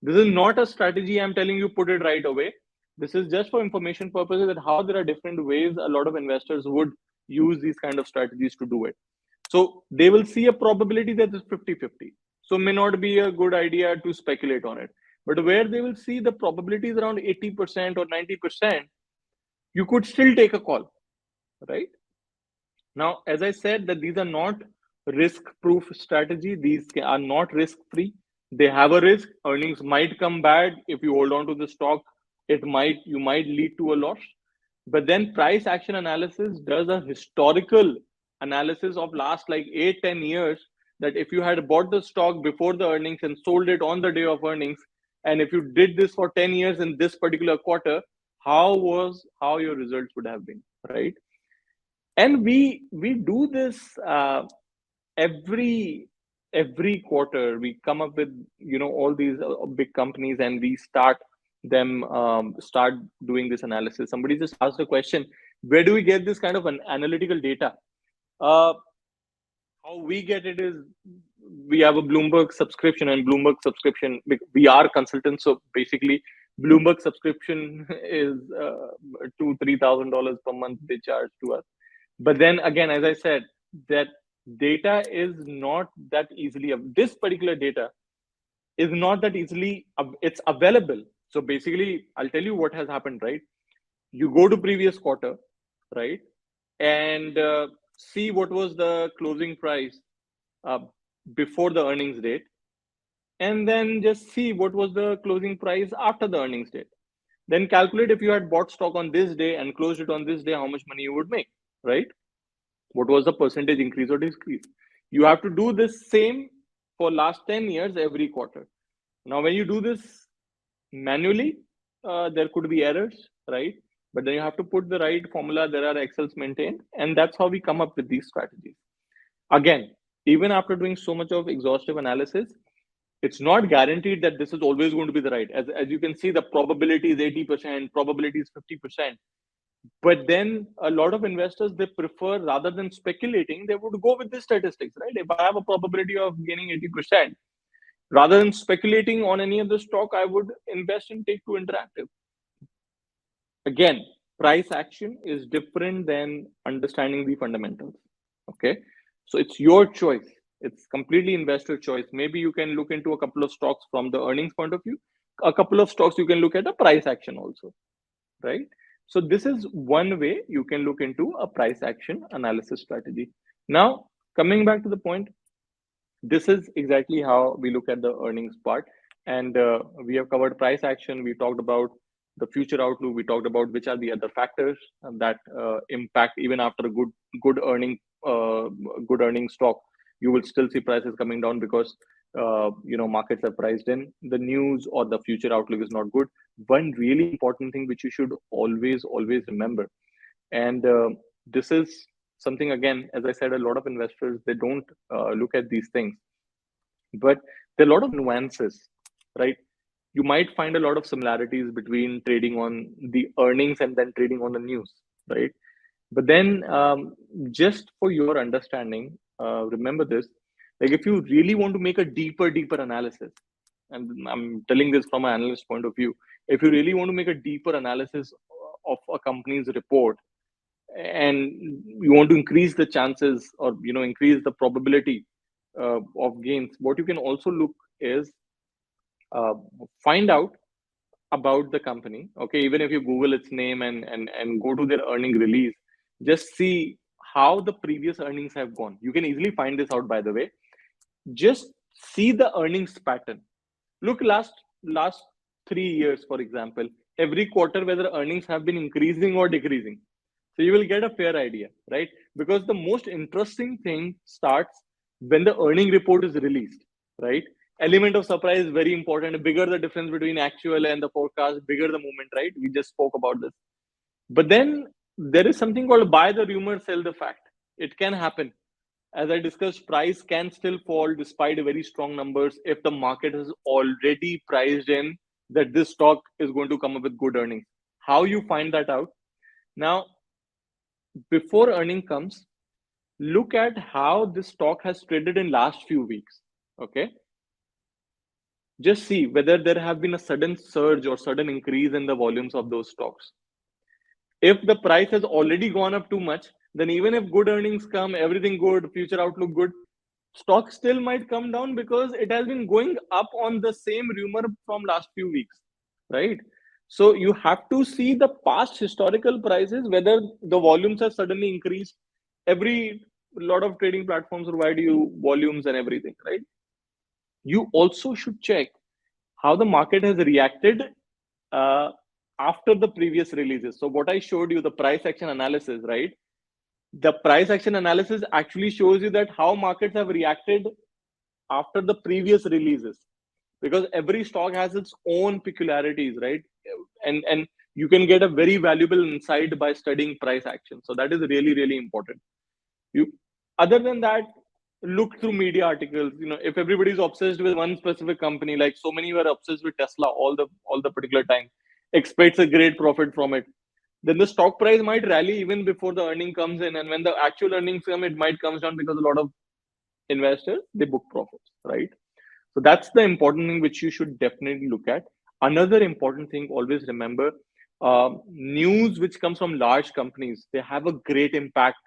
A: this is not a strategy I'm telling you put it right away. This is just for information purposes that how there are different ways a lot of investors would use these kind of strategies to do it. So they will see a probability that is 50-50. So may not be a good idea to speculate on it. But where they will see the probabilities around 80% or 90%, you could still take a call, right? Now, as I said, that these are not risk-proof strategy. These are not risk-free. They have a risk. Earnings might come bad if you hold on to the stock. You might lead to a loss. But then price action analysis does a historical analysis of last like 8-10 years, that if you had bought the stock before the earnings and sold it on the day of earnings, and if you did this for 10 years in this particular quarter, how your results would have been, right? And we do this every quarter. We come up with all these big companies, and we start doing this analysis. Somebody just asked the question, where do we get this kind of an analytical data? How we get it is, we have a Bloomberg subscription, and Bloomberg subscription, we are consultants, so basically Bloomberg subscription is $2,000-3,000 per month they charge to us. But then again, as I said, that data is not that easily, this particular data is not that easily, it's available. So basically, I'll tell you what has happened, right? You go to previous quarter, right? And see what was the closing price before the earnings date. And then just see what was the closing price after the earnings date. Then calculate if you had bought stock on this day and closed it on this day, how much money you would make, right? What was the percentage increase or decrease? You have to do this same for last 10 years every quarter. Now, when you do this manually, there could be errors, right? But then you have to put the right formula. There are Excels maintained, and that's how we come up with these strategies. Again, even after doing so much of exhaustive analysis, it's not guaranteed that this is always going to be the right. As you can see, the probability is 80%, probability is 50%. But then a lot of investors, they prefer, rather than speculating, they would go with the statistics, right? If I have a probability of gaining 80%, rather than speculating on any of the stock, I would invest in Take-Two Interactive. Again, price action is different than understanding the fundamentals. Okay, so it's your choice. It's completely investor choice. Maybe you can look into a couple of stocks from the earnings point of view. A couple of stocks you can look at a price action also, right? So this is one way you can look into a price action analysis strategy. Now, coming back to the point, this is exactly how we look at the earnings part. And we have covered price action. We talked about the future outlook. We talked about which are the other factors that impact even after a good earning stock. You will still see prices coming down because markets are priced in. The news or the future outlook is not good. One really important thing which you should always remember, and this is something, again, as I said, a lot of investors, they don't look at these things, but there are a lot of nuances, right? You might find a lot of similarities between trading on the earnings and then trading on the news, right? But then just for your understanding, remember this, like if you really want to make a deeper analysis, and I'm telling this from an analyst point of view, if you really want to make a deeper analysis of a company's report, and you want to increase the chances or increase the probability of gains, what you can also look is find out about the company. Okay, even if you Google its name and go to their earning release, just see how the previous earnings have gone. You can easily find this out, by the way. Just see the earnings pattern. Look, last 3 years, for example, every quarter whether earnings have been increasing or decreasing. So you will get a fair idea, right? Because the most interesting thing starts when the earning report is released, right? Element of surprise is very important. The bigger the difference between actual and the forecast, bigger the movement, right? We just spoke about this. But then there is something called buy the rumor, sell the fact. It can happen. As I discussed, price can still fall despite very strong numbers if the market has already priced in that this stock is going to come up with good earnings. How you find that out? Now, before earning comes, look at how this stock has traded in last few weeks. Okay, just see whether there have been a sudden surge or sudden increase in the volumes of those stocks. If the price has already gone up too much, then even if good earnings come, everything good, future outlook good, stock still might come down because it has been going up on the same rumor from last few weeks, right? So you have to see the past historical prices, whether the volumes have suddenly increased. Every lot of trading platforms provide you volumes and everything, right? You also should check how the market has reacted uh, after the previous releases. So what I showed you, the price action analysis, right? The price action analysis actually shows you that how markets have reacted after the previous releases, because every stock has its own peculiarities, right? And you can get a very valuable insight by studying price action. So that is really, really important. You, other than that, look through media articles. If everybody's obsessed with one specific company, like so many were obsessed with Tesla all the particular time, expects a great profit from it, then the stock price might rally even before the earning comes in, and when the actual earnings come, it might comes down because a lot of investors, they book profits, right? So that's the important thing which you should definitely look at. Another important thing, always remember, news which comes from large companies, they have a great impact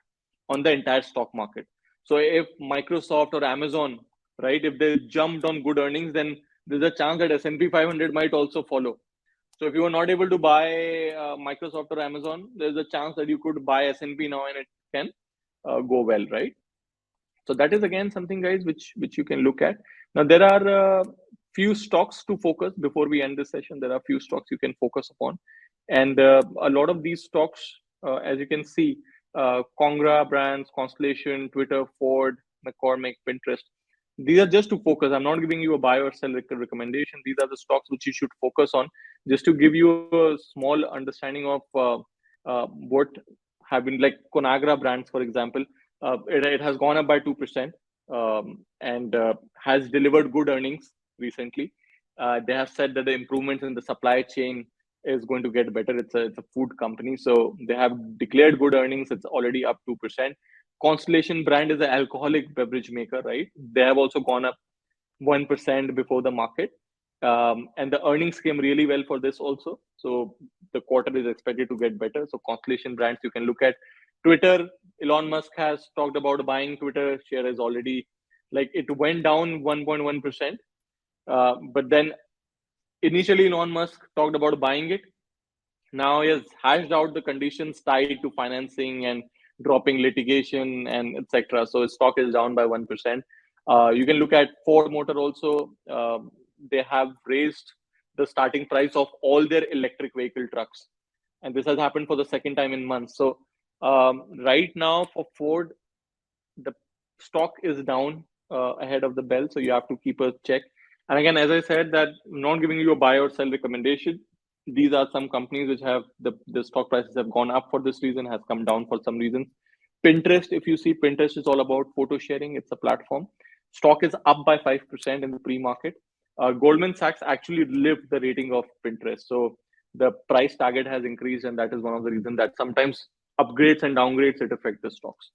A: on the entire stock market. So if Microsoft or Amazon, right, if they jumped on good earnings, then there's a chance that S&P 500 might also follow. So if you are not able to buy Microsoft or Amazon, there's a chance that you could buy S&P now and it can go well, right? So that is again something, guys, which you can look at. Now there are few stocks to focus before we end this session. There are few stocks you can focus upon, and a lot of these stocks, as you can see, Congra Brands, Constellation, Twitter, Ford, McCormick, Pinterest. These are just to focus. I'm not giving you a buy or sell recommendation. These are the stocks which you should focus on, just to give you a small understanding of what have been, like Conagra Brands, for example. It has gone up by 2%, and has delivered good earnings recently. They have said that the improvements in the supply chain is going to get better. It's a food company, so they have declared good earnings. It's already up 2%. Constellation Brand is an alcoholic beverage maker, right? They have also gone up 1% before the market. And the earnings came really well for this also. So the quarter is expected to get better. So Constellation Brands, you can look at. Twitter, Elon Musk has talked about buying Twitter. Share is already, like, it went down 1.1%. But then initially Elon Musk talked about buying it. Now he has hashed out the conditions tied to financing and dropping litigation and etc. So his stock is down by 1%. You can look at Ford Motor also. They have raised the starting price of all their electric vehicle trucks, and this has happened for the second time in months. So right now for Ford, the stock is down ahead of the bell, so you have to keep a check. And again, as I said, that I'm not giving you a buy or sell recommendation. These are some companies which have the stock prices have gone up for this reason, has come down for some reason. Pinterest, if you see, Pinterest is all about photo sharing. It's a platform. Stock is up by 5% in the pre-market. Goldman Sachs actually lived the rating of Pinterest, so the price target has increased, and that is one of the reasons that sometimes upgrades and downgrades it affect the stocks.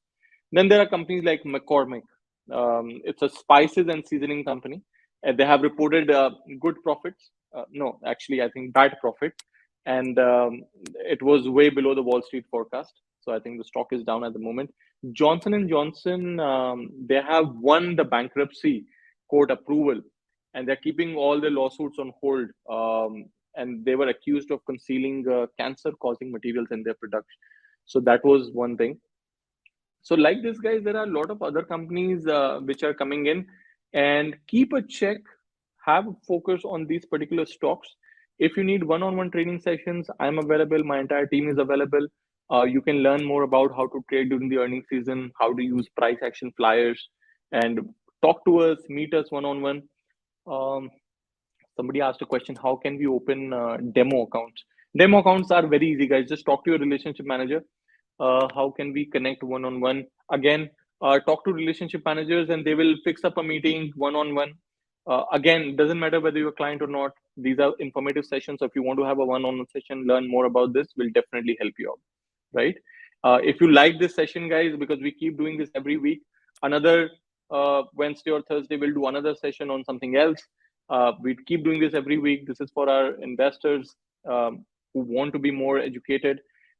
A: Then there are companies like McCormick. It's a spices and seasoning company. They have reported good profits. No, actually, I think bad profit, and it was way below the Wall Street forecast. So I think the stock is down at the moment. Johnson and Johnson, they have won the bankruptcy court approval, and they're keeping all the lawsuits on hold. And they were accused of concealing cancer-causing materials in their production. So that was one thing. So like this, guys, there are a lot of other companies which are coming in, and keep a check, have a focus on these particular stocks. If you need one-on-one training sessions, I'm available. My entire team is available. You can learn more about how to trade during the earnings season, how to use price action flyers, and talk to us, meet us one-on-one. Um, Somebody asked a question: how can we open demo accounts? Demo accounts are very easy, guys. Just talk to your relationship manager. How can we connect one-on-one? Again, talk to relationship managers and they will fix up a meeting one-on-one. Again, doesn't matter whether you're a client or not. These are informative sessions. So if you want to have a one-on-one session, learn more about this, will definitely help you out, right? If you like this session, guys, because we keep doing this every week, another Wednesday or Thursday, we'll do another session on something else. We keep doing this every week. This is for our investors who want to be more educated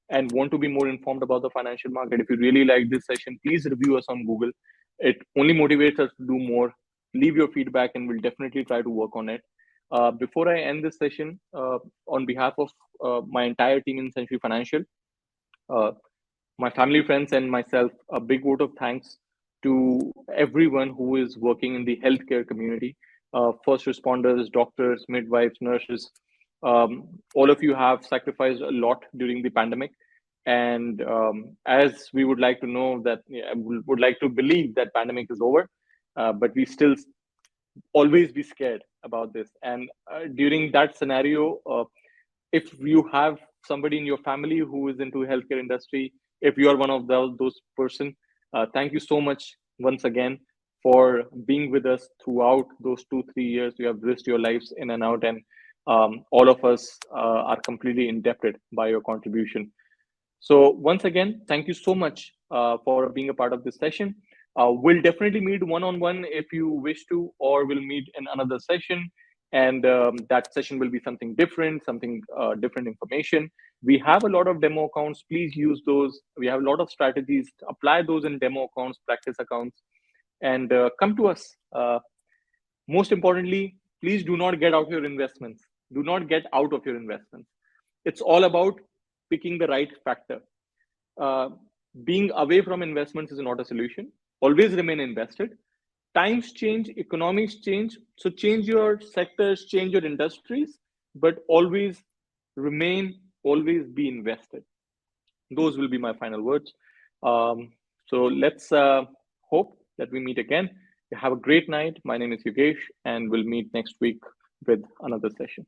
A: and want to be more informed about the financial market. If you really like this session, please review us on Google. It only motivates us to do more. Leave your feedback and we'll definitely try to work on it. Before I end this session, on behalf of my entire team in Century Financial, uh, my family, friends, and myself, a big vote of thanks to everyone who is working in the healthcare community, first responders, doctors, midwives, nurses. All of you have sacrificed a lot during the pandemic. And as we would like to know that, yeah, we would like to believe that pandemic is over, but we still always be scared about this. And during that scenario, if you have somebody in your family who is into healthcare industry, if you are one of those person, thank you so much once again for being with us throughout those 2 3 years. You have risked your lives in and out, and all of us are completely indebted by your contribution. So once again, thank you so much for being a part of this session. We'll definitely meet one-on-one if you wish to, or we'll meet in another session. And that session will be something different, something different information. We have a lot of demo accounts. Please use those. We have a lot of strategies. Apply those in demo accounts, practice accounts, and come to us. Most importantly, please do not get out your investments. Do not get out of your investments. It's all about picking the right factor. Uh, Being away from investments is not a solution. Always remain invested. Times change, economics change. So change your sectors, change your industries, but always remain, always be invested. Those will be my final words. So let's hope that we meet again. Have a great night. My name is Yogesh, and we'll meet next week with another session.